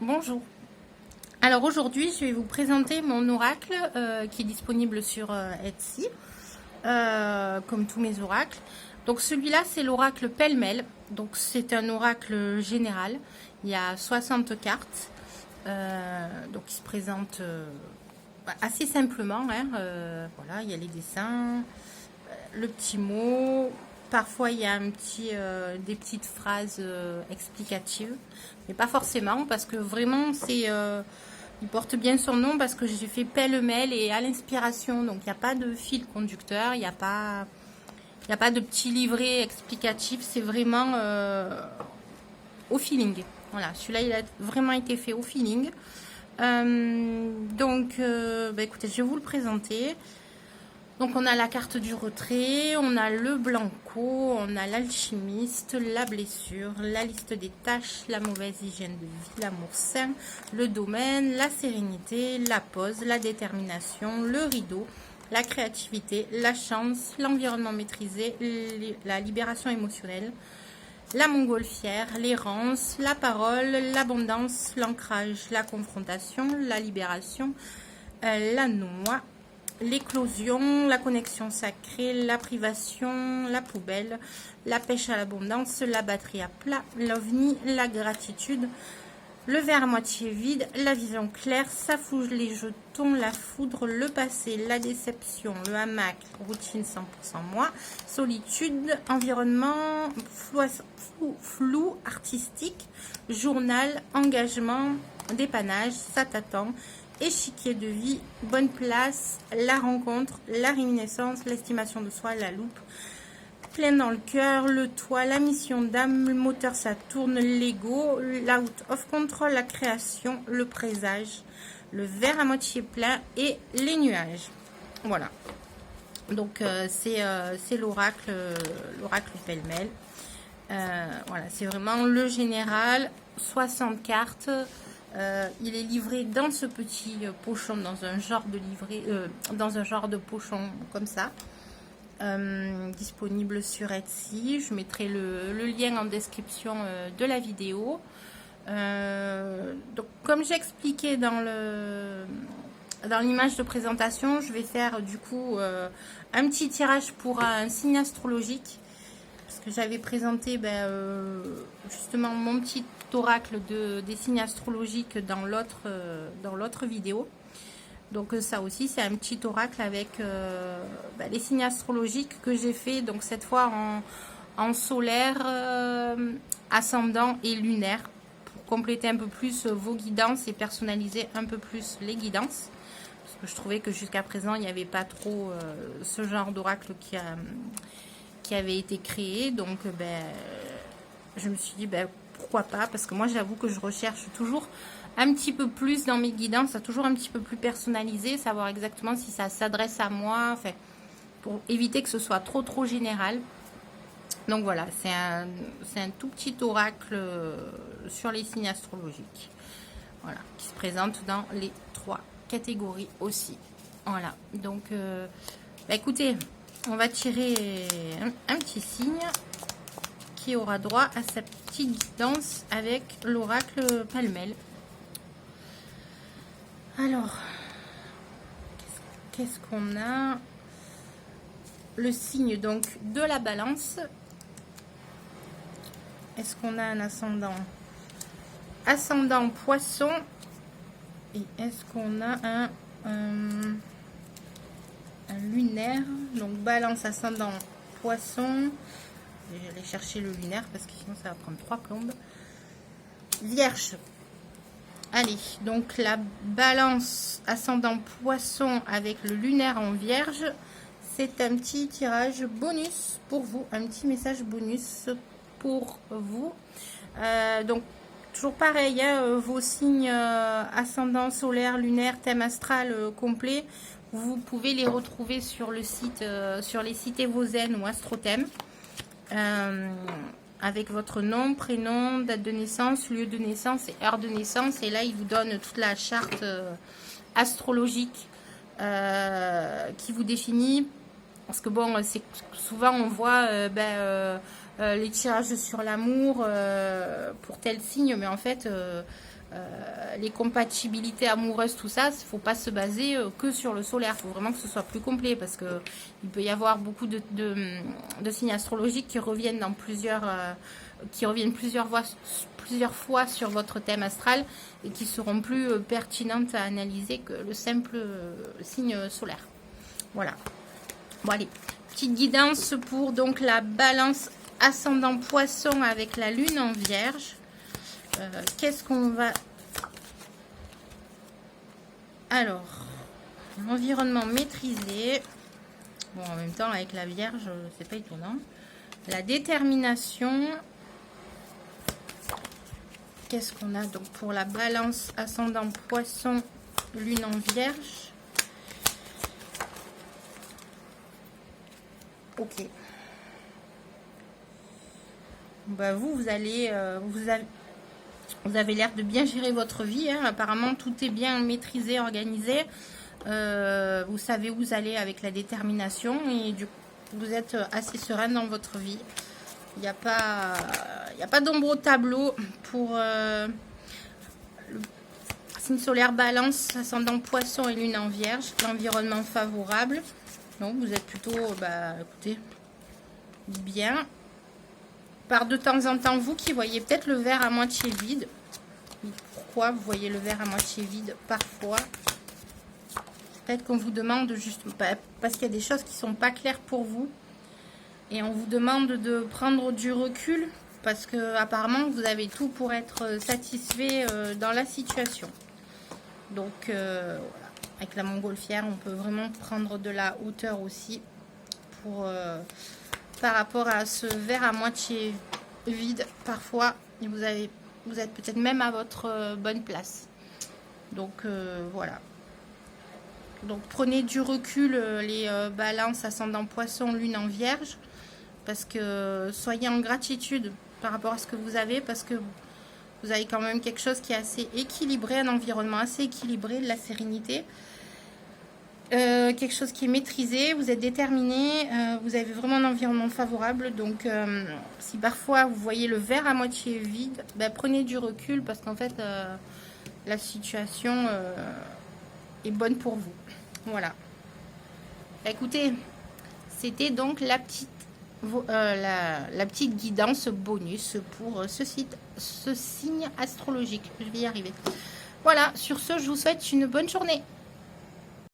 Bonjour. Alors aujourd'hui, je vais vous présenter mon oracle qui est disponible sur Etsy, comme tous mes oracles. Donc celui-là, c'est l'oracle pêle-mêle. Donc c'est un oracle général. Il y a 60 cartes. Donc il se présente assez simplement. Voilà, il y a les dessins, le petit mot. Parfois, il y a des petites phrases explicatives, mais pas forcément, parce que vraiment, il porte bien son nom, parce que j'ai fait pêle-mêle et à l'inspiration, donc il n'y a pas de fil conducteur, il y a pas de petit livret explicatif, c'est vraiment au feeling. Voilà, celui-là, il a vraiment été fait au feeling. Écoutez, je vais vous le présenter. Donc on a la carte du retrait, on a le blanco, on a l'alchimiste, la blessure, la liste des tâches, la mauvaise hygiène de vie, l'amour sain, le domaine, la sérénité, la pause, la détermination, le rideau, la créativité, la chance, l'environnement maîtrisé, la libération émotionnelle, la montgolfière, l'errance, la parole, l'abondance, l'ancrage, la confrontation, la libération, la noix, l'éclosion, la connexion sacrée, la privation, la poubelle, la pêche à l'abondance, la batterie à plat, l'ovni, la gratitude, le verre à moitié vide, la vision claire, ça fouge les jetons, la foudre, le passé, la déception, le hamac, routine 100% moi, solitude, environnement, flou artistique, journal, engagement, dépannage, ça t'attend, échiquier de vie, bonne place, la rencontre, la réminiscence, l'estimation de soi, la loupe, plein dans le cœur, le toit, la mission d'âme, le moteur ça tourne, l'ego, l'out of control, la création, le présage, le verre à moitié plein et les nuages. Voilà. Donc c'est l'oracle pêle-mêle. Voilà, c'est vraiment le général, 60 cartes. Il est livré dans ce petit pochon, dans un genre de livret, dans un genre de pochon comme ça, disponible sur Etsy. Je mettrai le lien en description de la vidéo. Donc, comme j'expliquais dans l'image de présentation, je vais faire du coup un petit tirage pour un signe astrologique. Parce que j'avais présenté justement mon petit oracle des signes astrologiques dans l'autre vidéo. Donc ça aussi c'est un petit oracle avec les signes astrologiques que j'ai fait donc cette fois en solaire, ascendant et lunaire, pour compléter un peu plus vos guidances et personnaliser un peu plus les guidances, parce que je trouvais que jusqu'à présent il n'y avait pas trop ce genre d'oracle qui avait été créé. Donc je me suis dit pourquoi pas, parce que moi j'avoue que je recherche toujours un petit peu plus dans mes guidances, toujours un petit peu plus personnalisé, savoir exactement si ça s'adresse à moi, enfin, pour éviter que ce soit trop général. Donc voilà, c'est un tout petit oracle sur les signes astrologiques, voilà, qui se présente dans les 3 catégories aussi. Voilà, donc écoutez, on va tirer un petit signe qui aura droit à sa petite guidance avec l'oracle pêle-mêle. Alors, qu'est-ce qu'on a? Le signe donc de la balance. Est-ce qu'on a un ascendant? Ascendant poisson. Et est-ce qu'on a un lunaire? Donc balance, ascendant poisson. Je vais aller chercher le lunaire parce que sinon ça va prendre 3 plombes. Vierge. Allez, donc la balance ascendant poisson avec le lunaire en vierge, c'est un petit tirage bonus pour vous, un petit message bonus pour vous. Donc toujours pareil, vos signes ascendant, solaire, lunaire, thème astral complet, vous pouvez les retrouver sur le site, sur les sites Evozen ou Astrothème. Avec votre nom, prénom, date de naissance, lieu de naissance et heure de naissance. Et là, il vous donne toute la charte astrologique qui vous définit. Parce que bon, c'est souvent on voit les tirages sur l'amour pour tel signe, mais en fait, les compatibilités amoureuses, tout ça, il ne faut pas se baser que sur le solaire. Il faut vraiment que ce soit plus complet parce que il peut y avoir beaucoup de signes astrologiques qui reviennent dans plusieurs fois sur votre thème astral et qui seront plus pertinentes à analyser que le simple signe solaire. Voilà. Bon allez, petite guidance pour donc la balance ascendant poisson avec la lune en vierge. Qu'est-ce qu'on va... Alors, l'environnement maîtrisé. Bon, en même temps, avec la vierge, c'est pas étonnant. La détermination. Qu'est-ce qu'on a donc pour la balance ascendant poisson, lune en vierge? Ok. Bah vous allez... Vous avez l'air de bien gérer votre vie. Hein. Apparemment, tout est bien maîtrisé, organisé. Vous savez où vous allez avec la détermination. Et du coup, vous êtes assez serein dans votre vie. Il n'y a pas d'ombre au tableau pour le signe solaire balance, ascendant poisson et lune en vierge. L'environnement favorable. Donc, vous êtes plutôt, écoutez, bien. Par de temps en temps, vous qui voyez peut-être le verre à moitié vide. Pourquoi vous voyez le verre à moitié vide parfois? Peut-être qu'on vous demande juste parce qu'il y a des choses qui sont pas claires pour vous. Et on vous demande de prendre du recul parce que apparemment vous avez tout pour être satisfait dans la situation. Donc voilà. Avec la montgolfière, on peut vraiment prendre de la hauteur aussi pour... par rapport à ce verre à moitié vide, parfois, vous êtes peut-être même à votre bonne place. Donc, voilà. Donc, prenez du recul, les balances ascendant poisson, lune en vierge, parce que soyez en gratitude par rapport à ce que vous avez, parce que vous avez quand même quelque chose qui est assez équilibré, un environnement assez équilibré, de la sérénité. Quelque chose qui est maîtrisé, vous êtes déterminé, vous avez vraiment un environnement favorable. Donc, si parfois vous voyez le verre à moitié vide, prenez du recul parce qu'en fait, la situation est bonne pour vous. Voilà. Écoutez, c'était donc la petite guidance bonus pour ce signe astrologique. Je vais y arriver. Voilà, sur ce, je vous souhaite une bonne journée.